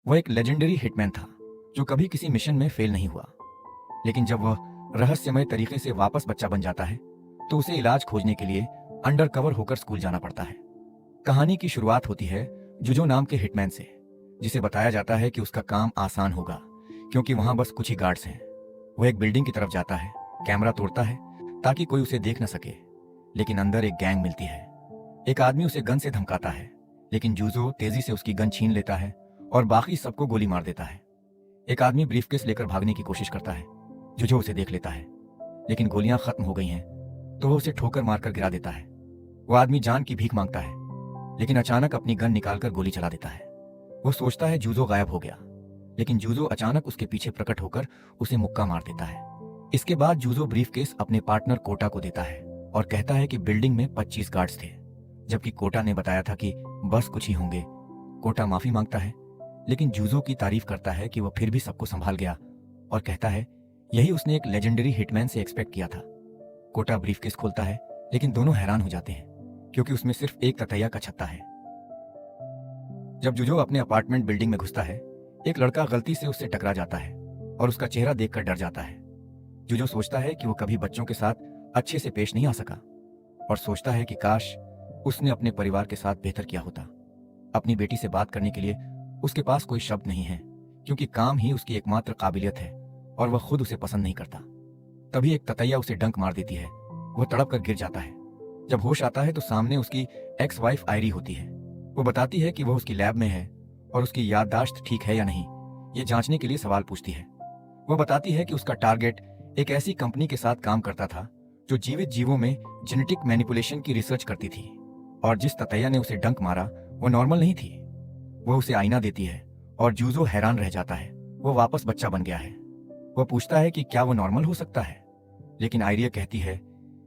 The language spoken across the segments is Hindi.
वह एक लेजेंडरी हिटमैन था जो कभी किसी मिशन में फेल नहीं हुआ। लेकिन जब वह रहस्यमय तरीके से वापस बच्चा बन जाता है तो उसे इलाज खोजने के लिए अंडरकवर होकर स्कूल जाना पड़ता है। कहानी की शुरुआत होती है जुजो नाम के हिटमैन से, जिसे बताया जाता है कि उसका काम आसान होगा क्योंकि वहां बस कुछ ही गार्ड्स हैं। वह एक बिल्डिंग की तरफ जाता है, कैमरा तोड़ता है ताकि कोई उसे देख न सके, लेकिन अंदर एक गैंग मिलती है। एक आदमी उसे गन से धमकाता है, लेकिन जुजो तेजी से उसकी गन छीन लेता है और बाकी सबको गोली मार देता है। एक आदमी ब्रीफकेस लेकर भागने की कोशिश करता है। जुजो उसे देख लेता है, लेकिन गोलियां खत्म हो गई हैं तो वह उसे ठोकर मारकर गिरा देता है। वो आदमी जान की भीख मांगता है, लेकिन अचानक अपनी गन निकालकर गोली चला देता है। वो सोचता है जुजो गायब हो गया, लेकिन जुजो अचानक उसके पीछे प्रकट होकर उसे मुक्का मार देता है। इसके बाद जुजो ब्रीफकेस अपने पार्टनर कोटा को देता है और कहता है कि बिल्डिंग में 25 गार्ड्स थे, जबकि कोटा ने बताया था कि बस कुछ ही होंगे। कोटा माफी मांगता है, लेकिन जुजो की तारीफ करता है कि वह फिर भी सबको संभाल गया और कहता है यही उसने एक लेजेंडरी हिटमैन से एक्सपेक्ट किया था। कोटा ब्रीफकेस खोलता है, लेकिन दोनों हैरान हो जाते हैं क्योंकि उसमें सिर्फ एक ततैया का छत्ता है। जब जुजो अपने अपार्टमेंट बिल्डिंग में घुसता है, एक लड़का गलती से उससे टकरा जाता है और उसका चेहरा देखकर डर जाता है। जुजो सोचता है कि वो कभी बच्चों के साथ अच्छे से पेश नहीं आ सका और सोचता है कि काश उसने अपने परिवार के साथ बेहतर किया होता। अपनी बेटी से बात करने के लिए उसके पास कोई शब्द नहीं है क्योंकि काम ही उसकी एकमात्र काबिलियत है और वह खुद उसे पसंद नहीं करता। तभी एक ततैया उसे डंक मार देती है। वह तड़प कर गिर जाता है। जब होश आता है तो सामने उसकी एक्स वाइफ आयरी होती है। वो बताती है कि वह उसकी लैब में है और उसकी याददाश्त ठीक है या नहीं, ये जांचने के लिए सवाल पूछती है। वह बताती है कि उसका टारगेट एक ऐसी कंपनी के साथ काम करता था जो जीवित जीवों में जेनेटिक मैनिपुलेशन की रिसर्च करती थी, और जिस ततैया ने उसे डंक मारा वो नॉर्मल नहीं थी। वह उसे आईना देती है और जुजो हैरान रह जाता है। वो वापस बच्चा बन गया है। वह पूछता है कि क्या वो नॉर्मल हो सकता है, लेकिन आयरिया कहती है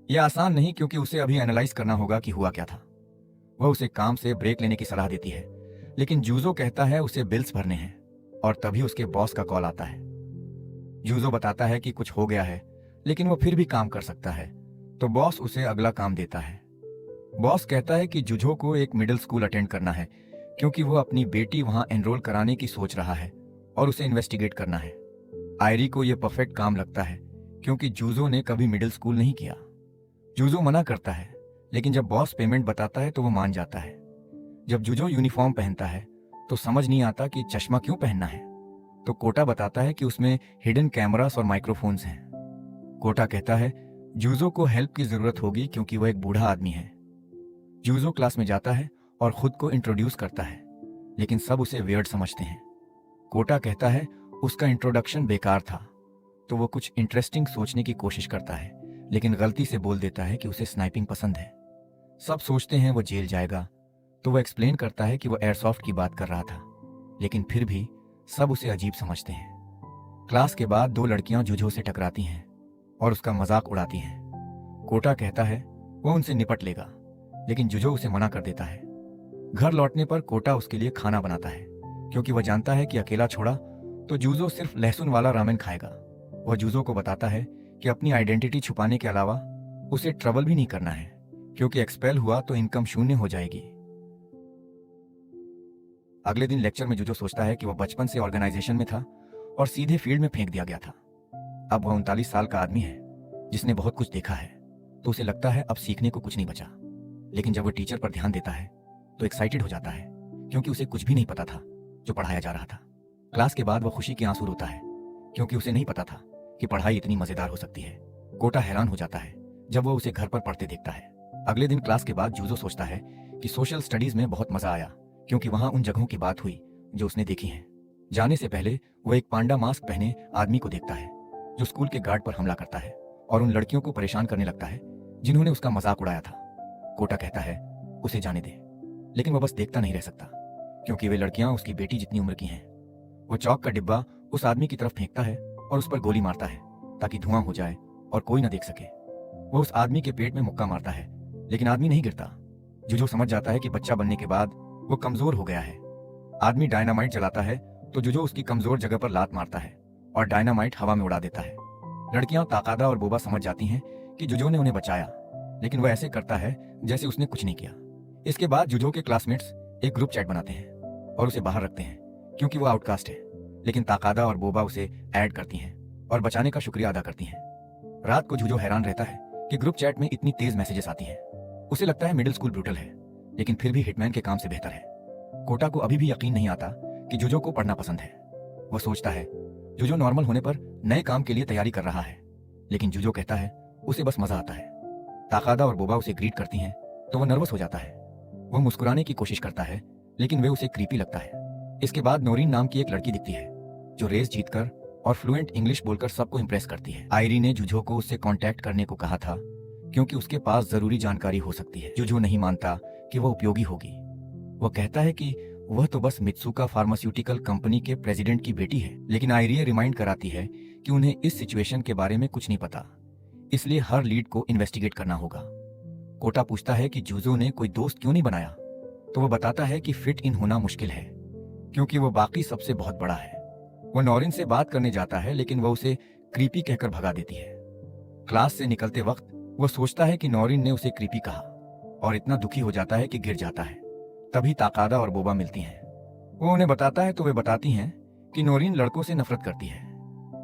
यह आसान नहीं क्योंकि उसे अभी एनालाइज करना होगा कि हुआ क्या था। वह उसे काम से ब्रेक लेने की सलाह देती है, लेकिन जुजो कहता है उसे बिल्स भरने हैं, और तभी उसके बॉस का कॉल आता है। जुजो बताता है कि कुछ हो गया है, लेकिन वो फिर भी काम कर सकता है, तो बॉस उसे अगला काम देता है। बॉस कहता है कि जुजो को एक मिडिल स्कूल अटेंड करना है क्योंकि वो अपनी बेटी वहां एनरोल कराने की सोच रहा है और उसे इन्वेस्टिगेट करना है। आयरी को यह परफेक्ट काम लगता है क्योंकि जुजो ने कभी मिडिल स्कूल नहीं किया। जुजो मना करता है, लेकिन जब बॉस पेमेंट बताता है तो वो मान जाता है। जब जुजो यूनिफॉर्म पहनता है तो समझ नहीं आता कि चश्मा क्यों पहनना है, तो कोटा बताता है कि उसमें हिडन कैमरास और माइक्रोफोन्स हैं। कोटा कहता है जुजो को हेल्प की जरूरत होगी क्योंकि वह एक बूढ़ा आदमी है। जुजो क्लास में जाता है और खुद को इंट्रोड्यूस करता है, लेकिन सब उसे वियर्ड समझते हैं। कोटा कहता है उसका इंट्रोडक्शन बेकार था, तो वो कुछ इंटरेस्टिंग सोचने की कोशिश करता है, लेकिन गलती से बोल देता है कि उसे स्नाइपिंग पसंद है। सब सोचते हैं वो जेल जाएगा, तो वो एक्सप्लेन करता है कि वो एयरसॉफ्ट की बात कर रहा था, लेकिन फिर भी सब उसे अजीब समझते हैं। क्लास के बाद दो लड़कियां जुजो से टकराती हैं और उसका मजाक उड़ाती हैं। कोटा कहता है वो उनसे निपट लेगा, लेकिन जुजो उसे मना कर देता है। घर लौटने पर कोटा उसके लिए खाना बनाता है क्योंकि वह जानता है कि अकेला छोड़ा तो जुजो सिर्फ लहसुन वाला रामेन खाएगा। वह जुजो को बताता है कि अपनी आइडेंटिटी छुपाने के अलावा उसे ट्रबल भी नहीं करना है क्योंकि एक्सपेल हुआ तो इनकम शून्य हो जाएगी। अगले दिन लेक्चर में जुजो सोचता है कि वह बचपन से ऑर्गेनाइजेशन में था और सीधे फील्ड में फेंक दिया गया था। अब वह 39 साल का आदमी है जिसने बहुत कुछ देखा है, तो उसे लगता है अब सीखने को कुछ नहीं बचा। लेकिन जब वह टीचर पर ध्यान देता है तो एक्साइटेड हो जाता है क्योंकि उसे कुछ भी नहीं पता था जो पढ़ाया जा रहा था। क्लास के बाद वह खुशी के आंसू रोता है क्योंकि उसे नहीं पता था कि पढ़ाई इतनी मजेदार हो सकती है। कोटा हैरान हो जाता है जब वह उसे घर पर पढ़ते देखता है। अगले दिन क्लास के बाद जुजो सोचता है कि सोशल स्टडीज में बहुत मजा आया क्योंकि वहां उन जगहों की बात हुई जो उसने देखी हैं। जाने से पहले वह एक पांडा मास्क पहने आदमी को देखता है जो स्कूल के गार्ड पर हमला करता है और उन लड़कियों को परेशान करने लगता है जिन्होंने उसका मजाक उड़ाया था। कोटा कहता है उसे जाने दे, लेकिन वह बस देखता नहीं रह सकता क्योंकि वे लड़कियां उसकी बेटी जितनी उम्र की हैं। वो चौक का डिब्बा उस आदमी की तरफ फेंकता है और उस पर गोली मारता है ताकि धुआं हो जाए और कोई ना देख सके। वो उस आदमी के पेट में मुक्का मारता है, लेकिन आदमी नहीं गिरता। जुजो समझ जाता है कि बच्चा बनने के बाद वो कमजोर हो गया है। आदमी डायनामाइट जलाता है तो जुजो उसकी कमजोर जगह पर लात मारता है और डायनामाइट हवा में उड़ा देता है। लड़कियां ताकादा और बोबा समझ जाती हैं कि जुजो ने उन्हें बचाया, लेकिन वह ऐसे करता है जैसे उसने कुछ नहीं किया। इसके बाद जुजो के क्लासमेट्स एक ग्रुप चैट बनाते हैं और उसे बाहर रखते हैं क्योंकि वो आउटकास्ट है, लेकिन ताकादा और बोबा उसे ऐड करती हैं और बचाने का शुक्रिया अदा करती हैं। रात को जुजो हैरान रहता है कि ग्रुप चैट में इतनी तेज मैसेजेस आती हैं। उसे लगता है मिडिल स्कूल ब्रूटल है, लेकिन फिर भी हिटमैन के काम से बेहतर है। कोटा को अभी भी यकीन नहीं आता कि जुजो को पढ़ना पसंद है। वो सोचता है जुजो नॉर्मल होने पर नए काम के लिए तैयारी कर रहा है, लेकिन जुजो कहता है उसे बस मजा आता है। ताकादा और बोबा उसे ग्रीट करती हैं तो वो नर्वस हो जाता है। वो मुस्कुराने की कोशिश करता है, लेकिन वे उसे क्रीपी लगता है। इसके बाद नोरीन नाम की एक लड़की दिखती है जो रेस जीतकर और फ्लुएंट इंग्लिश बोलकर सबको इंप्रेस करती है। आयरी ने जुजो को उससे कांटेक्ट करने को कहा था क्योंकि उसके पास जरूरी जानकारी हो सकती है। जुजो नहीं मानता कि वह उपयोगी होगी। वो कहता है कि वह तो बस मित्सुका फार्मास्यूटिकल कंपनी के प्रेसिडेंट की बेटी है, लेकिन आयरी रिमाइंड कराती है कि उन्हें इस सिचुएशन के बारे में कुछ नहीं पता, इसलिए हर लीड को इन्वेस्टिगेट करना होगा। कोटा पूछता है कि जुजो ने कोई दोस्त क्यों नहीं बनाया, तो वो बताता है कि फिट इन होना मुश्किल है क्योंकि वो बाकी सबसे बहुत बड़ा है। वो नॉरिन से बात करने जाता है, लेकिन वो उसे क्रीपी कहकर भगा देती है। क्लास से निकलते वक्त वो सोचता है कि नॉरिन ने उसे क्रीपी कहा और इतना दुखी हो जाता है कि गिर जाता है। तभी ताकादा और बोबा मिलती हैं। वो उन्हें बताता है तो वे बताती हैं कि नॉरिन लड़कों से नफरत करती है,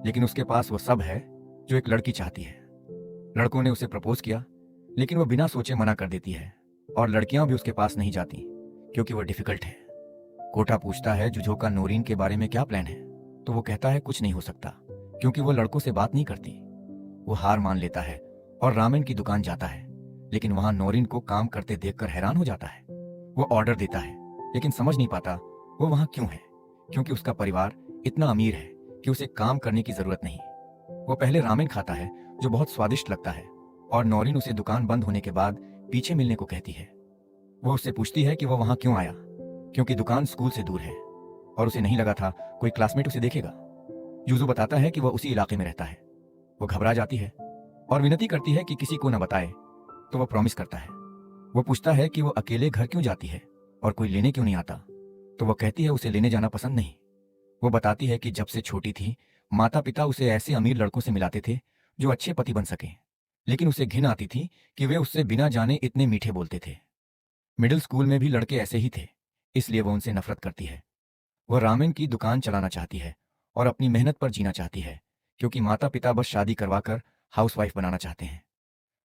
लेकिन उसके पास वो सब है जो एक लड़की चाहती है। लड़कों ने उसे प्रपोज किया, लेकिन वो बिना सोचे मना कर देती है और लड़कियां भी उसके पास नहीं जाती क्योंकि वो डिफिकल्ट है। कोटा पूछता है जुजो का नोरीन के बारे में क्या प्लान है, तो वो कहता है कुछ नहीं हो सकता क्योंकि वो लड़कों से बात नहीं करती। वो हार मान लेता है और रामेन की दुकान जाता है, लेकिन वहां नोरीन को काम करते देखकर हैरान हो जाता है। वो ऑर्डर देता है, लेकिन समझ नहीं पाता वो वहां क्यों है, क्योंकि उसका परिवार इतना अमीर है कि उसे काम करने की जरूरत नहीं। वो पहले रामेन खाता है जो बहुत स्वादिष्ट लगता है और नोरीन उसे दुकान बंद होने के बाद पीछे मिलने को कहती है। वो उससे पूछती है कि वो वहां क्यों आया, क्योंकि दुकान स्कूल से दूर है और उसे नहीं लगा था कोई क्लासमेट उसे देखेगा। यूजो बताता है कि वह उसी इलाके में रहता है। वो घबरा जाती है और विनती करती है कि किसी को न बताए, तो वह प्रॉमिस करता है। वो पूछता है कि वो अकेले घर क्यों जाती है और कोई लेने क्यों नहीं आता, तो वह कहती है उसे लेने जाना पसंद नहीं। वो बताती है कि जब से छोटी थी माता पिता उसे ऐसे अमीर लड़कों से मिलाते थे जो अच्छे पति बन सके, लेकिन उसे घिन आती थी कि वे उससे बिना जाने इतने मीठे बोलते थे। मिडिल स्कूल में भी लड़के ऐसे ही थे, इसलिए वो उनसे नफरत करती है। वह रामेन की दुकान चलाना चाहती है और अपनी मेहनत पर जीना चाहती है, क्योंकि माता पिता बस शादी करवाकर हाउसवाइफ बनाना चाहते हैं।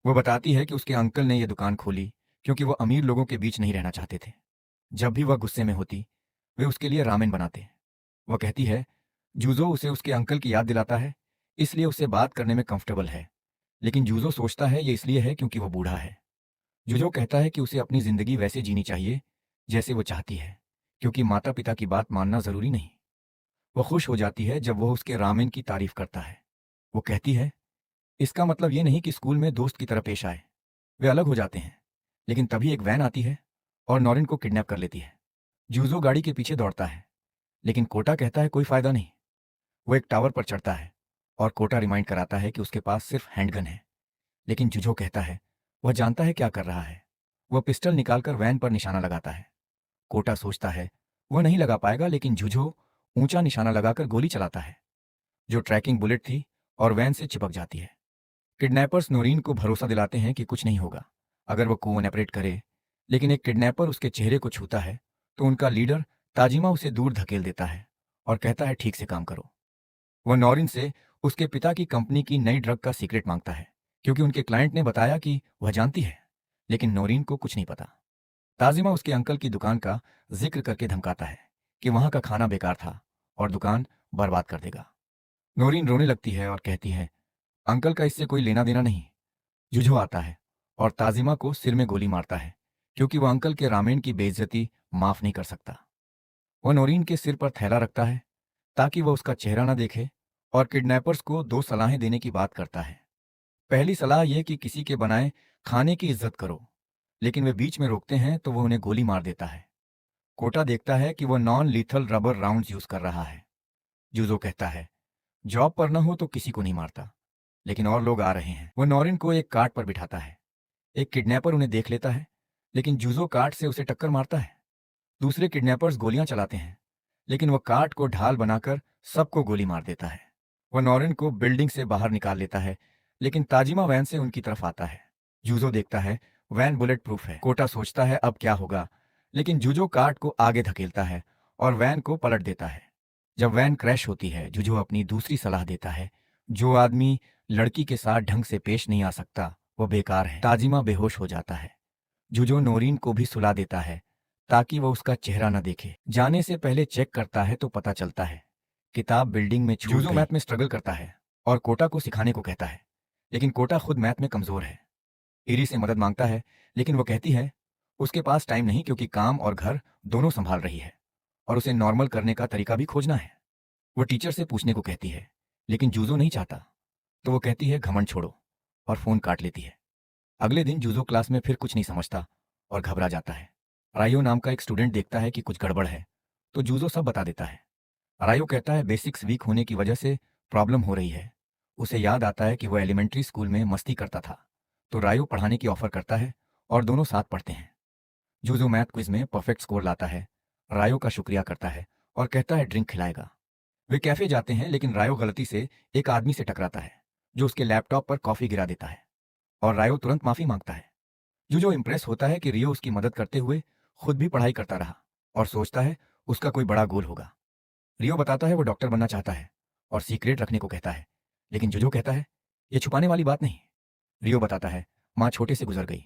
वो बताती है कि उसके अंकल ने यह दुकान खोली क्योंकि वो अमीर लोगों के बीच नहीं रहना चाहते थे। जब भी वह गुस्से में होती वे उसके लिए रामेन बनाते। वह कहती है जूजो उसे उसके अंकल की याद दिलाता है, इसलिए उससे बात करने में कंफर्टेबल है, लेकिन जूजो सोचता है ये इसलिए है क्योंकि वो बूढ़ा है। जूजो कहता है कि उसे अपनी जिंदगी वैसे जीनी चाहिए जैसे वो चाहती है, क्योंकि माता पिता की बात मानना जरूरी नहीं। वो खुश हो जाती है जब वो उसके रामेन की तारीफ करता है। वो कहती है इसका मतलब ये नहीं कि स्कूल में दोस्त की तरह पेश आए। वे अलग हो जाते हैं, लेकिन तभी एक वैन आती है और नॉरिन को किडनैप कर लेती है। जूजो गाड़ी के पीछे दौड़ता है, लेकिन कोटा कहता है कोई फायदा नहीं। वो एक टावर पर चढ़ता है और कोटा रिमाइंड कराता है कि उसके पास सिर्फ हैंडगन है, लेकिन जुजो कहता है वह जानता है क्या कर रहा है। वह पिस्टल निकालकर वैन पर निशाना लगाता है। कोटा सोचता है वह नहीं लगा पाएगा, लेकिन जुजो ऊंचा निशाना लगाकर गोली चलाता है जो ट्रैकिंग बुलेट थी और वैन से चिपक जाती है। किडनैपर्स नोरीन को भरोसा दिलाते हैं कि कुछ नहीं होगा अगर वो कोऑपरेट करे, लेकिन एक किडनैपर उसके चेहरे को छूता है तो उनका लीडर ताजिमा उसे दूर धकेल देता है और कहता है ठीक से काम करो। वह नॉरिन से उसके पिता की कंपनी की नई ड्रग का सीक्रेट मांगता है क्योंकि उनके क्लाइंट ने बताया कि वह जानती है, लेकिन नॉरिन को कुछ नहीं पता। ताजिमा उसके अंकल की दुकान का जिक्र करके धमकाता है कि वहां का खाना बेकार था और दुकान बर्बाद कर देगा। नॉरिन रोने लगती है और कहती है अंकल का इससे कोई लेना देना नहीं। जुजो आता है और ताजिमा को सिर में गोली मारता है क्योंकि वह अंकल के रामेन की बेइज्जती माफ नहीं कर सकता। वह नॉरिन के सिर पर थैला रखता है ताकि वह उसका चेहरा न देखे और किडनैपर्स को 2 सलाहें देने की बात करता है। पहली सलाह यह कि किसी के बनाए खाने की इज्जत करो, लेकिन वे बीच में रोकते हैं तो वह उन्हें गोली मार देता है। कोटा देखता है कि वह non lethal rubber rounds use कर रहा है। जूजो कहता है जॉब पर न हो तो किसी को नहीं मारता, लेकिन और लोग आ रहे हैं। वह नॉरिन को एक कार्ट पर बिठाता है। एक किडनैपर उन्हें देख लेता है, लेकिन जूजो कार्ट से उसे टक्कर मारता है। दूसरे किडनैपर्स गोलियां चलाते हैं, लेकिन वह कार्ट को ढाल बनाकर सबको गोली मार देता है। वह नॉरिन को बिल्डिंग से बाहर निकाल लेता है, लेकिन ताजिमा वैन से उनकी तरफ आता है। जूजो देखता है वैन बुलेट प्रूफ है। कोटा सोचता है अब क्या होगा, लेकिन जूजो कार्ट को आगे धकेलता है और वैन को पलट देता है। जब वैन क्रैश होती है, जुजो अपनी दूसरी सलाह देता है। जो आदमी लड़की के साथ ढंग से पेश नहीं आ सकता वो बेकार है। ताजिमा बेहोश हो जाता है। जुजो नोरीन को भी सुला देता है ताकि वो उसका चेहरा न देखे। जाने से पहले चेक करता है तो पता चलता है किताब बिल्डिंग में छूट गई। जुजो मैथ में स्ट्रगल करता है और कोटा को सिखाने को कहता है, लेकिन कोटा खुद मैथ में कमजोर है। इरी से मदद मांगता है, लेकिन वो कहती है उसके पास टाइम नहीं क्योंकि काम और घर दोनों संभाल रही है और उसे नॉर्मल करने का तरीका भी खोजना है। वो टीचर से पूछने को कहती है, लेकिन जूजो नहीं चाहता, तो वो कहती है घमंड छोड़ो और फोन काट लेती है। अगले दिन जूजो क्लास में फिर कुछ नहीं समझता और घबरा जाता है। रायो नाम का एक स्टूडेंट देखता है कि कुछ गड़बड़ है, तो जूजो सब बता देता है। रायो कहता है बेसिक्स वीक होने की वजह से प्रॉब्लम हो रही है। उसे याद आता है कि वो एलिमेंट्री स्कूल में मस्ती करता था, तो रायो पढ़ाने की ऑफर करता है और दोनों साथ पढ़ते हैं। जूजो मैथ क्विज में परफेक्ट स्कोर लाता है। रायो का शुक्रिया करता है और कहता है ड्रिंक खिलाएगा। वे कैफे जाते हैं, लेकिन रायो गलती से एक आदमी से टकराता है जो उसके लैपटॉप पर कॉफी गिरा देता है और रायो तुरंत माफी मांगता है। जूजो इंप्रेस होता है कि रियो उसकी मदद करते हुए खुद भी पढ़ाई करता रहा और सोचता है उसका कोई बड़ा गोल होगा। रियो बताता है वो डॉक्टर बनना चाहता है और सीक्रेट रखने को कहता है, लेकिन जूजो कहता है ये छुपाने वाली बात नहीं। रियो बताता है माँ छोटे से गुजर गई,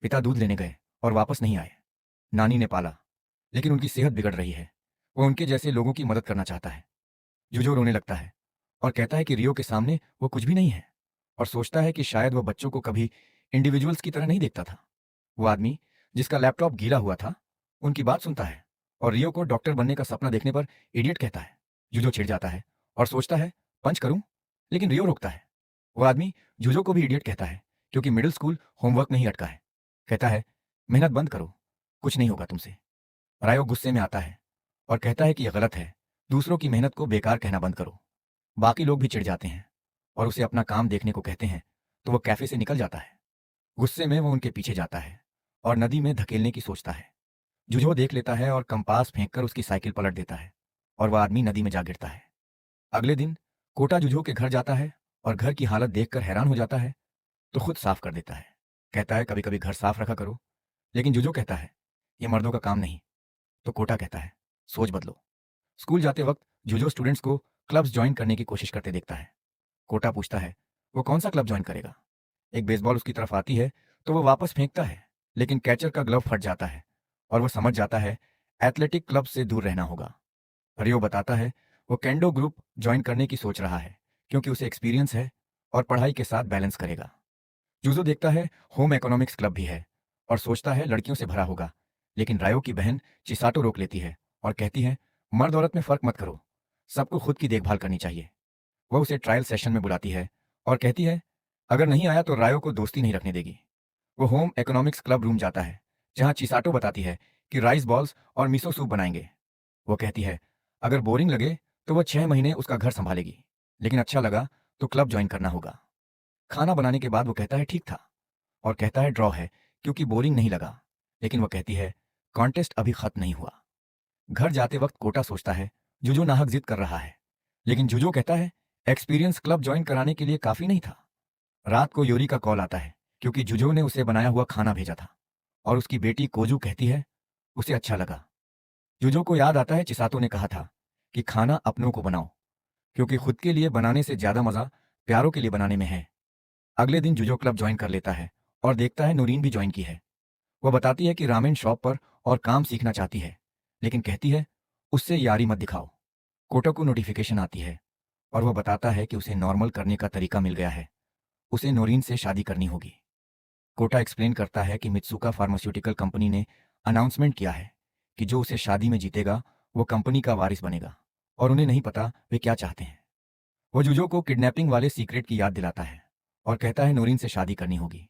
पिता दूध लेने गए और वापस नहीं आए। नानी ने पाला, लेकिन उनकी सेहत बिगड़ रही है। वो उनके जैसे लोगों की मदद करना चाहता है। जूजो रोने लगता है और कहता है कि रियो के सामने वो कुछ भी नहीं है और सोचता है कि शायद वो बच्चों को कभी इंडिविजुअल्स की तरह नहीं देखता था। वो आदमी जिसका लैपटॉप गीला हुआ था उनकी बात सुनता है और रियो को डॉक्टर बनने का सपना देखने पर इडियट कहता है। जूजो चिढ़ जाता है और सोचता है पंच करूं, लेकिन रियो रोकता है। वो आदमी जूजो को भी इडियट कहता है क्योंकि मिडिल स्कूल होमवर्क में ही अटका है। कहता है मेहनत बंद करो, कुछ नहीं होगा तुमसे। रायो गुस्से में आता है और कहता है कि यह गलत है, दूसरों की मेहनत को बेकार कहना बंद करो। बाकी लोग भी चिढ़ जाते हैं और उसे अपना काम देखने को कहते हैं, तो वो कैफे से निकल जाता है। गुस्से में वो उनके पीछे जाता है और नदी में धकेलने की सोचता है। जुजो देख लेता है और कंपास फेंककर उसकी साइकिल पलट देता है और वह आदमी नदी में जा गिरता है। अगले दिन कोटा जुजो के घर जाता है और घर की हालत देखकर हैरान हो जाता है, तो खुद साफ कर देता है। कहता है कभी कभी घर साफ रखा करो, लेकिन जुजो कहता है यह मर्दों का काम नहीं। तो कोटा कहता है सोच बदलो। स्कूल जाते वक्त जुजो स्टूडेंट्स को क्लब्स ज्वाइन करने की कोशिश करते देखता है। कोटा पूछता है वो कौन सा क्लब ज्वाइन करेगा। एक बेसबॉल उसकी तरफ आती है तो वो वापस फेंकता है, लेकिन कैचर का ग्लव फट जाता है और वो समझ जाता है एथलेटिक क्लब से दूर रहना होगा। रियो बताता है वो केंडो ग्रुप ज्वाइन करने की सोच रहा है क्योंकि उसे एक्सपीरियंस है और पढ़ाई के साथ बैलेंस करेगा। जूजो देखता है होम इकोनॉमिक्स क्लब भी है और सोचता है लड़कियों से भरा होगा, लेकिन रायो की बहन चिसाटो रोक लेती है और कहती है मर्द औरत में फर्क मत करो, सबको खुद की देखभाल करनी चाहिए। वह उसे ट्रायल सेशन में बुलाती है और कहती है अगर नहीं आया तो रायो को दोस्ती नहीं रखने देगी। वो होम इकोनॉमिक्स क्लब रूम जाता है जहां चिसाटो बताती है कि राइस बॉल्स और मिसो सूप बनाएंगे। वो कहती है अगर बोरिंग लगे तो वह 6 महीने उसका घर संभालेगी, लेकिन अच्छा लगा तो क्लब ज्वाइन करना होगा। खाना बनाने के बाद वो कहता है ठीक था और कहता है ड्रॉ है क्योंकि बोरिंग नहीं लगा, लेकिन वो कहती है कॉन्टेस्ट अभी खत्म नहीं हुआ। घर जाते वक्त कोटा सोचता है जुजो नाहक जिद कर रहा है, लेकिन जुजो कहता है एक्सपीरियंस क्लब ज्वाइन कराने के लिए काफी नहीं था। रात को योरी का कॉल आता है क्योंकि जुजो ने उसे बनाया हुआ खाना भेजा था और उसकी बेटी कोजू कहती है उसे अच्छा लगा। जुजो को याद आता है चिसातो ने कहा था कि खाना अपनों को बनाओ, क्योंकि खुद के लिए बनाने से ज्यादा मजा प्यारों के लिए बनाने में है। अगले दिन जुजो क्लब ज्वाइन कर लेता है और देखता है नूरीन भी ज्वाइन की है। वह बताती है कि रामेन शॉप पर और काम सीखना चाहती है, लेकिन कहती है उससे यारी मत दिखाओ। कोटा को नोटिफिकेशन आती है और वह बताता है कि उसे नॉर्मल करने का तरीका मिल गया है, उसे नूरीन से शादी करनी होगी। कोटा एक्सप्लेन करता है कि मित्सुका फार्मास्यूटिकल कंपनी ने अनाउंसमेंट किया है कि जो उसे शादी में जीतेगा वो कंपनी का वारिस बनेगा और उन्हें नहीं पता वे क्या चाहते हैं। वो जुजो को किडनैपिंग वाले सीक्रेट की याद दिलाता है और कहता है नूरीन से शादी करनी होगी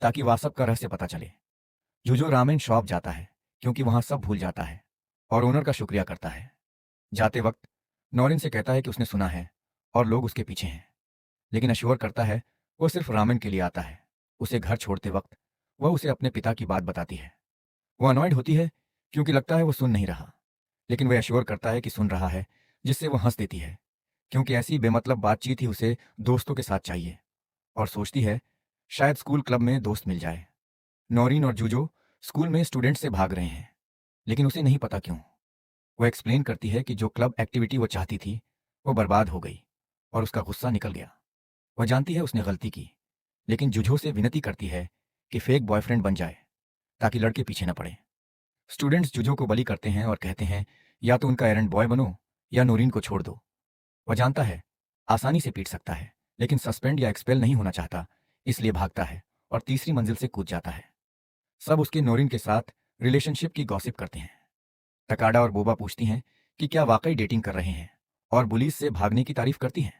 ताकि वासप का रहस्य पता चले। जुजो रामेन शॉप जाता है क्योंकि वहां सब भूल जाता है और ओनर का शुक्रिया करता है। जाते वक्त नौरिन से कहता है कि उसने सुना है और लोग उसके पीछे हैं, लेकिन अश्योर करता है वो सिर्फ रामेन के लिए आता है। उसे घर छोड़ते वक्त वह उसे अपने पिता की बात बताती है। वो अनॉयड होती है क्योंकि लगता है वो सुन नहीं रहा, लेकिन वह अश्योर करता है कि सुन रहा है, जिससे वो हंस देती है क्योंकि ऐसी बेमतलब बातचीत ही उसे दोस्तों के साथ चाहिए और सोचती है शायद स्कूल क्लब में दोस्त मिल जाए। नौरीन और जूजो स्कूल में स्टूडेंट से भाग रहे हैं, लेकिन उसे नहीं पता क्यों। वो एक्सप्लेन करती है कि जो क्लब एक्टिविटी वो चाहती थी वो बर्बाद हो गई और उसका गुस्सा निकल गया। वह जानती है उसने गलती की, लेकिन जुझो से विनती करती है कि फेक बॉयफ्रेंड बन जाए ताकि लड़के पीछे न पड़े। स्टूडेंट्स जुझो को बली करते हैं और कहते हैं या तो उनका एरंड बॉय बनो या नूरीन को छोड़ दो। वह जानता है आसानी से पीट सकता है, लेकिन सस्पेंड या एक्सपेल नहीं होना चाहता, इसलिए भागता है और तीसरी मंजिल से कूद जाता है। सब उसके नोरिन के साथ रिलेशनशिप की गॉसिप करते हैं। तकाडा और बोबा पूछती हैं कि क्या वाकई डेटिंग कर रहे हैं, और पुलिस से भागने की तारीफ करती हैं।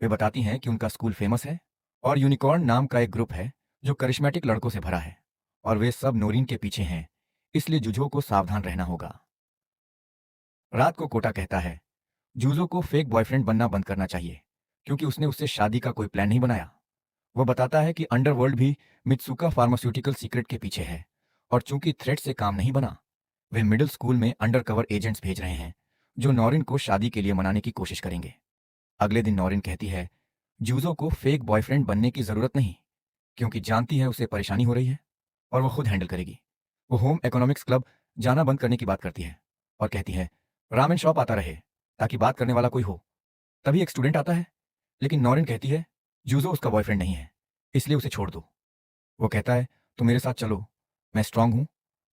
वे बताती हैं कि उनका स्कूल फेमस है और यूनिकॉर्न नाम का एक ग्रुप है जो करिश्मेटिक लड़कों से भरा है, और वे सब नोरिन के पीछे हैं, इसलिए जुझो को सावधान रहना होगा। रात को कोटा कहता है जूजो को फेक बॉयफ्रेंड बनना बंद करना चाहिए, क्योंकि उसने उससे शादी का कोई प्लान नहीं बनाया। वह बताता है कि अंडरवर्ल्ड भी मित्सुका फार्मास्यूटिकल सीक्रेट के पीछे है, और चूंकि थ्रेट से काम नहीं बना, वे मिडिल स्कूल में अंडरकवर एजेंट्स भेज रहे हैं जो नॉरिन को शादी के लिए मनाने की कोशिश करेंगे। अगले दिन नॉरिन कहती है जूजो को फेक बॉयफ्रेंड बनने की जरूरत नहीं, क्योंकि जानती है उसे परेशानी हो रही है और वो खुद हैंडल करेगी। वो होम इकोनॉमिक्स क्लब जाना बंद करने की बात करती है और कहती है रामेन शॉप आता रहे ताकि बात करने वाला कोई हो। तभी एक स्टूडेंट आता है, लेकिन नॉरिन कहती है जूजो उसका बॉयफ्रेंड नहीं है, इसलिए उसे छोड़ दो। वो कहता है तुम मेरे साथ चलो, मैं स्ट्रांग हूं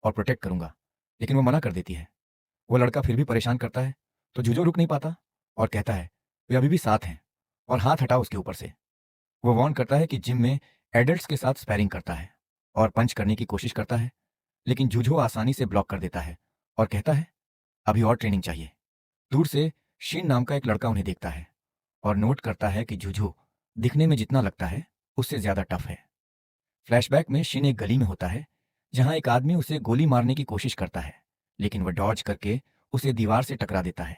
और प्रोटेक्ट करूंगा, लेकिन वो मना कर देती है। वो लड़का फिर भी परेशान करता है तो जूजो रुक नहीं पाता और कहता है वे अभी भी साथ हैं और हाथ हटाओ उसके ऊपर से। वो वार्न करता है कि जिम में एडल्ट्स के साथ स्पैरिंग करता है और पंच करने की कोशिश करता है, लेकिन जूझो आसानी से ब्लॉक कर देता है और कहता है अभी और ट्रेनिंग चाहिए। दूर से शिन नाम का एक लड़का उन्हें देखता है और नोट करता है कि जूझो दिखने में जितना लगता है उससे ज्यादा टफ है। फ्लैशबैक में शिन एक गली में होता है जहां एक आदमी उसे गोली मारने की कोशिश करता है, लेकिन वह डॉज करके उसे दीवार से टकरा देता है।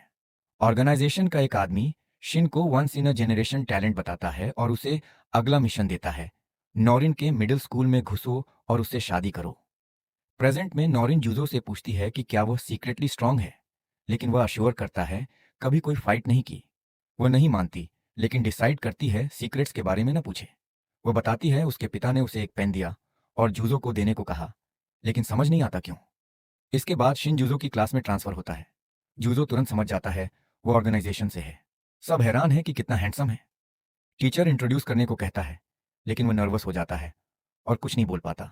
ऑर्गेनाइजेशन का एक आदमी शिन को once in a generation talent बताता है और उसे अगला मिशन देता है नॉरिन के मिडिल स्कूल में घुसो और उससे शादी करो। प्रेजेंट में नॉरिन जूजो से पूछती है कि क्या वह सीक्रेटली स्ट्रांग है, लेकिन वह अश्योर करता है कभी कोई फाइट नहीं की। वह नहीं मानती, लेकिन डिसाइड करती है सीक्रेट्स के बारे में न पूछे। वह बताती है उसके पिता ने उसे एक पेन दिया और जूजो को देने को कहा, लेकिन समझ नहीं आता क्यों। इसके बाद शिन जूजो की क्लास में ट्रांसफर होता है। जूजो तुरंत समझ जाता है वो ऑर्गेनाइजेशन से है। सब हैरान है कि कितना हैंडसम है। टीचर इंट्रोड्यूस करने को कहता है, लेकिन वह नर्वस हो जाता है और कुछ नहीं बोल पाता।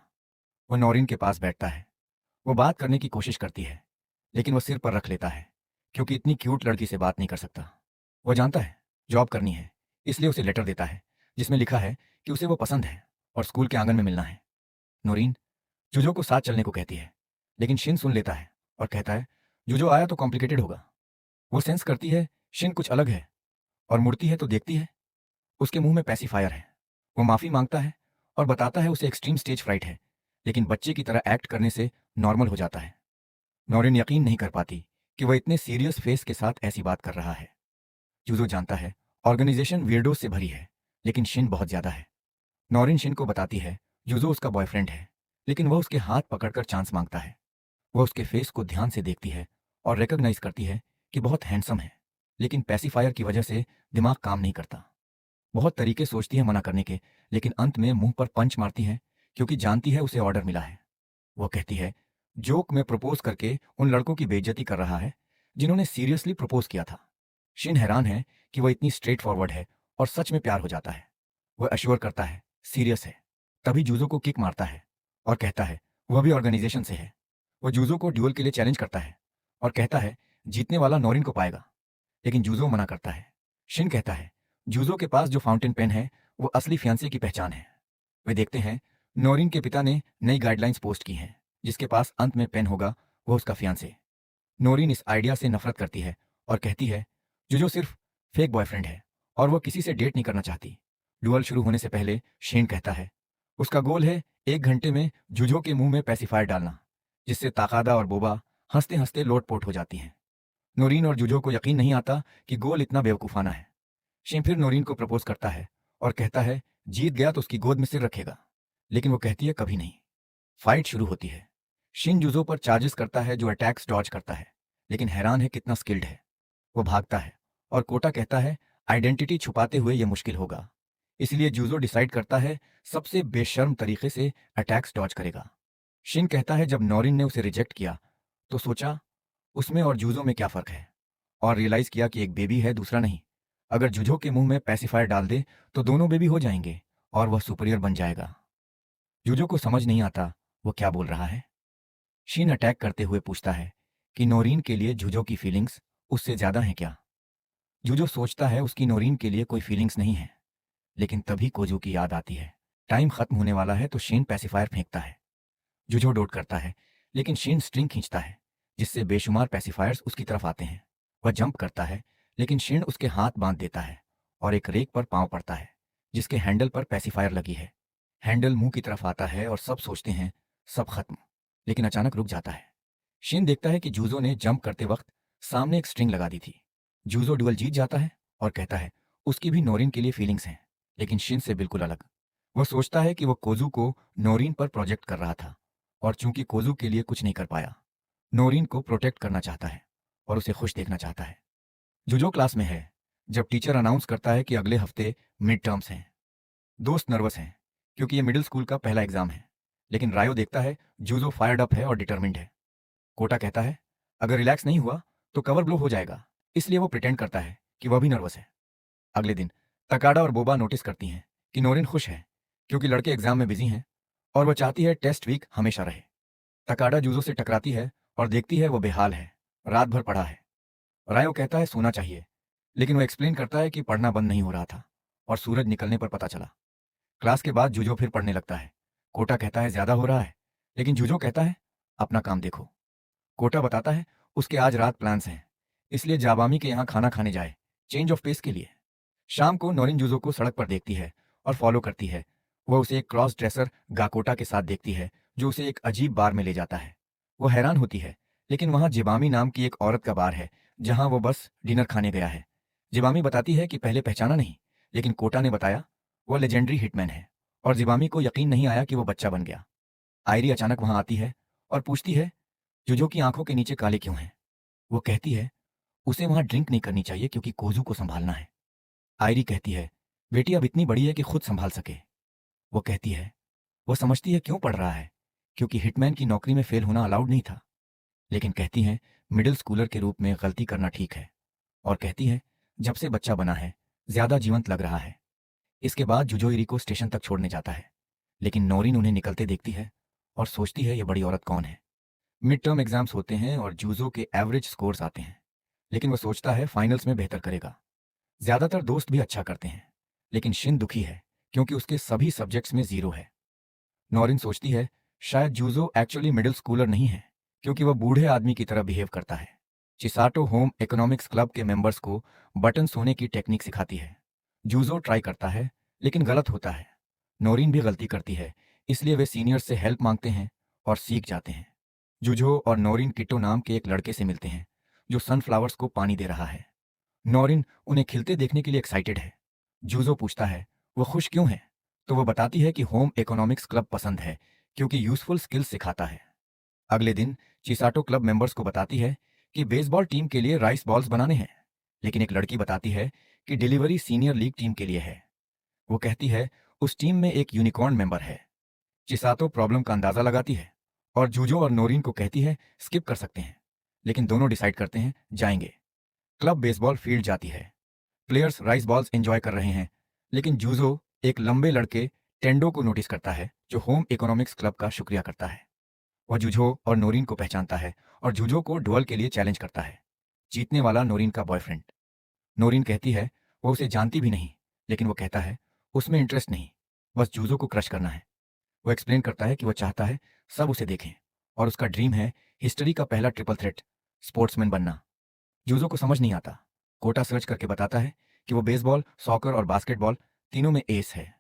वह नॉरिन के पास बैठता है। वो बात करने की कोशिश करती है, लेकिन वह सिर पर रख लेता है क्योंकि इतनी क्यूट लड़की से बात नहीं कर सकता। वह जानता है जॉब करनी है, इसलिए उसे लेटर देता है जिसमें लिखा है कि उसे वो पसंद है और स्कूल के आंगन में मिलना है। नोरीन जुजो को साथ चलने को कहती है, लेकिन शिन सुन लेता है और कहता है जुजो आया तो कॉम्प्लिकेटेड होगा। वो सेंस करती है शिन कुछ अलग है और मुड़ती है तो देखती है उसके मुंह में पैसिफायर है। वो माफी मांगता है और बताता है उसे एक्सट्रीम स्टेज फ्राइट है, लेकिन बच्चे की तरह एक्ट करने से नॉर्मल हो जाता है। नॉरिन यकीन नहीं कर पाती कि वह इतने सीरियस फेस के साथ ऐसी बात कर रहा है। जूजो जानता है ऑर्गेनाइजेशन वियर्डोस से भरी है, लेकिन शिन बहुत ज्यादा है। नॉरिन शिन को बताती है जूजो उसका बॉयफ्रेंड है, लेकिन वह उसके हाथ पकड़कर चांस मांगता है। वह उसके फेस को ध्यान से देखती है और रिकॉग्नाइज करती है कि बहुत हैंडसम है, लेकिन पैसिफायर की वजह से दिमाग काम नहीं करता। बहुत तरीके सोचती है मना करने के, लेकिन अंत में मुंह पर पंच मारती है क्योंकि जानती है उसे ऑर्डर मिला है। वो कहती है जोक में प्रपोज करके उन लड़कों की बेइज्जती कर रहा है जिन्होंने सीरियसली प्रपोज किया था। शिन हैरान है कि वह इतनी स्ट्रेट फॉरवर्ड है और सच में प्यार हो जाता है। वह अश्योर करता है सीरियस है। तभी जूजो को किक मारता है और कहता है वह भी ऑर्गेनाइजेशन से है। वह जूजो को ड्यूल के लिए चैलेंज करता है और कहता है जीतने वाला नॉरिन को पाएगा, लेकिन जूजो मना करता है। शिन कहता है जूजो के पास जो फाउंटेन पेन है वो असली फियांसे की पहचान है। वे देखते हैं नॉरिन के पिता ने नई गाइडलाइंस पोस्ट की हैं जिसके पास अंत में पेन होगा वो उसका फियांसे। नोरिन इस आइडिया से नफरत करती है और कहती है जो सिर्फ फेक बॉयफ्रेंड है और वो किसी से डेट नहीं करना चाहती। डुअल शुरू होने से पहले शेन कहता है उसका गोल है 1 घंटे में जुजो के मुंह में पैसिफायर डालना, जिससे ताकादा और बोबा हंसते हंसते लोटपोट हो जाती हैं। नोरीन और जुजो को यकीन नहीं आता कि गोल इतना बेवकूफाना है। शेन फिर नोरीन को प्रपोज करता है और कहता है जीत गया तो उसकी गोद में सिर रखेगा, लेकिन वो कहती है कभी नहीं। फाइट शुरू होती है। शिन जुजो पर चार्जेस करता है जो अटैक्स डॉज करता है, लेकिन हैरान है कितना स्किल्ड है। वो भागता है और कोटा कहता है आइडेंटिटी छुपाते हुए यह मुश्किल होगा, इसलिए जुजो डिसाइड करता है सबसे बेशर्म तरीके से अटैक्स डॉज करेगा। शिन कहता है जब नॉरिन ने उसे रिजेक्ट किया तो सोचा उसमें और जूजो में क्या फ़र्क है, और रियलाइज़ किया कि एक बेबी है, दूसरा नहीं। अगर जूजो के मुंह में पैसिफायर डाल दे तो दोनों बेबी हो जाएंगे और वह सुपीरियर बन जाएगा। जूजो को समझ नहीं आता वो क्या बोल रहा है। शीन अटैक करते हुए पूछता है कि नोरीन के लिए जूजो की फीलिंग्स उससे ज़्यादा हैं क्या। जूजो सोचता है उसकी नोरीन के लिए कोई फीलिंग्स नहीं है, लेकिन तभी कोजू की याद आती है। टाइम खत्म होने वाला है तो शीन पैसिफायर फेंकता है। जूजो डोट करता है, लेकिन शीन स्ट्रिंग खींचता है, जिससे बेशुमार पैसिफायर्स उसकी तरफ आते हैं। वह जंप करता है, लेकिन शीन उसके हाथ बांध देता है और एक रेक पर पांव पड़ता है, जिसके हैंडल पर पैसिफायर लगी है। हैंडल मुंह की तरफ आता है और सब सोचते हैं सब खत्म, लेकिन अचानक रुक जाता है। शीन देखता है कि जूजो ने जंप करते वक्त सामने एक स्ट्रिंग लगा दी थी। जूजो डुअल जीत जाता है और कहता है उसकी भी नोरिन के लिए फीलिंग्स हैं, लेकिन शिन से बिल्कुल अलग। वह सोचता है कि वह कोजू को नोरिन पर प्रोजेक्ट कर रहा था, और चूंकि कोजू के लिए कुछ नहीं कर पाया, नोरिन को प्रोटेक्ट करना चाहता है और उसे खुश देखना चाहता है। जूजो क्लास में है जब टीचर अनाउंस करता है कि अगले हफ्ते मिड टर्म्स हैं। दोस्त नर्वस हैं क्योंकि ये मिडिल स्कूल का पहला एग्जाम है, लेकिन रायो देखता है जूजो फायर्ड अप है और डिटर्मिंड है। कोटा कहता है अगर रिलैक्स नहीं हुआ तो कवर ब्लो हो जाएगा, इसलिए वो प्रिटेंड करता है कि वह भी नर्वस है। अगले दिन तकाडा और बोबा नोटिस करती हैं कि नोरिन खुश है क्योंकि लड़के एग्जाम में बिजी हैं और वह चाहती है टेस्ट वीक हमेशा रहे। तकाडा जूजो से टकराती है और देखती है वो बेहाल है, रात भर पढ़ा है। रायो कहता है सोना चाहिए, लेकिन वो एक्सप्लेन करता है कि पढ़ना बंद नहीं हो रहा था और सूरज निकलने पर पता चला। क्लास के बाद जूजो फिर पढ़ने लगता है। कोटा कहता है ज्यादा हो रहा है, लेकिन जूजो कहता है अपना काम देखो। कोटा बताता है उसके आज रात प्लान्स हैं, इसलिए जाबामी के यहाँ खाना खाने जाए, चेंज ऑफ पेस के लिए। शाम को नोरिन जूजो को सड़क पर देखती है और फॉलो करती है। वह उसे एक क्रॉस ड्रेसर गाकोटा के साथ देखती है जो उसे एक अजीब बार में ले जाता है। वो हैरान होती है, लेकिन वहाँ जिबामी नाम की एक औरत का बार है जहाँ वो बस डिनर खाने गया है। जिबामी बताती है कि पहले पहचाना नहीं, लेकिन कोटा ने बताया वह लेजेंडरी हिटमैन है, और जिबामी को यकीन नहीं आया कि वो बच्चा बन गया। आयरी अचानक वहाँ आती है और पूछती है जूजो की आंखों के नीचे काले क्यों हैं। वो कहती है उसे वहाँ ड्रिंक नहीं करनी चाहिए क्योंकि कोजू को संभालना है। आयरी कहती है बेटी अब इतनी बड़ी है कि खुद संभाल सके। वो कहती है वो समझती है क्यों पढ़ रहा है, क्योंकि हिटमैन की नौकरी में फेल होना अलाउड नहीं था। लेकिन कहती है मिडिल स्कूलर के रूप में गलती करना ठीक है, और कहती है जब से बच्चा बना है ज्यादा जीवंत लग रहा है। इसके बाद जुजो इरी को स्टेशन तक छोड़ने जाता है, लेकिन नोरिन उन्हें निकलते देखती है और सोचती है ये बड़ी औरत कौन है। मिड टर्म एग्जाम्स होते हैं और जूजो के एवरेज स्कोर्स आते हैं, लेकिन वो सोचता है फाइनल्स में बेहतर करेगा। ज्यादातर दोस्त भी अच्छा करते हैं, लेकिन शिन दुखी है क्योंकि उसके सभी सब्जेक्ट्स में जीरो है। नॉरिन सोचती है शायद जूजो एक्चुअली मिडिल स्कूलर नहीं है, क्योंकि वह बूढ़े आदमी की तरह बिहेव करता है। चिसाटो होम इकोनॉमिक्स क्लब के मेंबर्स को बटन सोने की टेक्निक सिखाती है। जूजो ट्राई करता है, लेकिन गलत होता है। नॉरिन भी गलती करती है, इसलिए वे सीनियर्स से हेल्प मांगते हैं और सीख जाते हैं। जूजो और नॉरिन किटो नाम के एक लड़के से मिलते हैं जो सनफ्लावर्स को पानी दे रहा है। नॉरिन उन्हें खिलते देखने के लिए एक्साइटेड है। जूजो पूछता है वो खुश क्यों है, तो वो बताती है कि होम इकोनॉमिक्स क्लब पसंद है क्योंकि यूजफुल स्किल्स सिखाता है। अगले दिन चिसाटो क्लब मेंबर्स को बताती है कि बेसबॉल टीम के लिए राइस बॉल्स बनाने हैं, लेकिन एक लड़की बताती है कि डिलीवरी सीनियर लीग टीम के लिए है। वो कहती है उस टीम में एक यूनिकॉर्न मेंबर है। चिसातो प्रॉब्लम का अंदाजा लगाती है और जूजो और नोरिन को कहती है स्किप कर सकते हैं, लेकिन दोनों डिसाइड करते हैं जाएंगे। क्लब बेसबॉल फील्ड जाती है। प्लेयर्स राइस बॉल्स एंजॉय कर रहे हैं, लेकिन जूजो एक लंबे लड़के टेंडो को नोटिस करता है जो होम इकोनॉमिक्स क्लब का शुक्रिया करता है। वह जूजो और नोरिन को पहचानता है और जूजो को डुअल के लिए चैलेंज करता है। जीतने वाला नोरिन का बॉयफ्रेंड। नोरिन कहती है वो उसे जानती भी नहीं, लेकिन वो कहता है उसमें इंटरेस्ट नहीं, बस जूजो को क्रश करना है। वो एक्सप्लेन करता है कि वो चाहता है सब उसे देखें और उसका ड्रीम है हिस्ट्री का पहला ट्रिपल थ्रेट स्पोर्ट्समैन बनना। जूजो को समझ नहीं आता। कोटा सर्च करके बताता है कि वो बेसबॉल, सॉकर और बास्केटबॉल तीनों में एस है।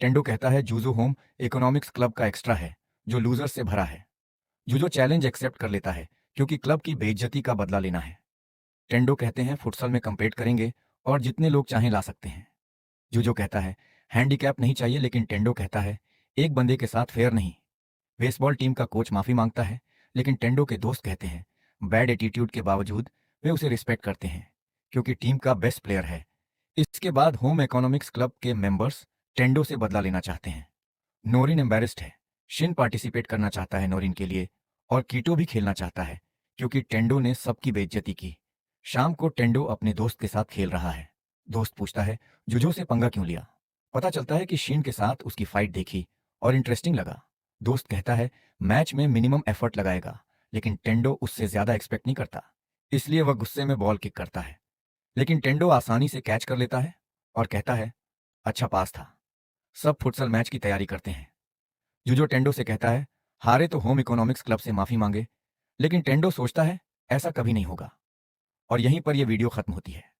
टेंडो कहता है जूजो होम इकोनॉमिक्स क्लब का एक्स्ट्रा है जो लूजर से भरा है। जूजो चैलेंज एक्सेप्ट कर लेता है क्योंकि क्लब की बेइज्जती का बदला लेना है। टेंडो कहते हैं फुटसल में कंपेट करेंगे और जितने लोग चाहें ला सकते हैं। जूजो कहता है हैंडीकैप नहीं चाहिए, लेकिन टेंडो कहता है एक बंदे के साथ फेयर नहीं। बेसबॉल टीम का कोच माफी मांगता है, लेकिन टेंडो के दोस्त कहते हैं बैड एटीट्यूड के बावजूद वे उसे रिस्पेक्ट करते हैं क्योंकि टीम का बेस्ट प्लेयर है। इसके बाद होम इकोनॉमिक्स क्लब के मेंबर्स टेंडो से बदला लेना चाहते हैं। नोरिन एम्बेरेस्ड है। शिन पार्टिसिपेट करना चाहता है नोरिन के लिए, और कीटो भी खेलना चाहता है क्योंकि टेंडो ने सबकी बेइज्जती की। शाम को टेंडो अपने दोस्त के साथ खेल रहा है। दोस्त पूछता है, जुजो से पंगा क्यों लिया? पता चलता है कि शीन के साथ उसकी फाइट देखी और इंटरेस्टिंग लगा। दोस्त कहता है, मैच में मिनिमम एफर्ट लगाएगा, लेकिन टेंडो उससे ज्यादा एक्सपेक्ट नहीं करता, इसलिए वह गुस्से में बॉल किक करता है। लेकिन टेंडो आसानी से कैच कर लेता है और कहता है, अच्छा पास था। सब फुटसल मैच की तैयारी करते हैं। जुजो टेंडो से कहता है, हारे तो होम इकोनॉमिक्स क्लब से माफी मांगे। लेकिन टेंडो सोचता है, ऐसा कभी नहीं होगा। और यहीं पर यह वीडियो खत्म होती है।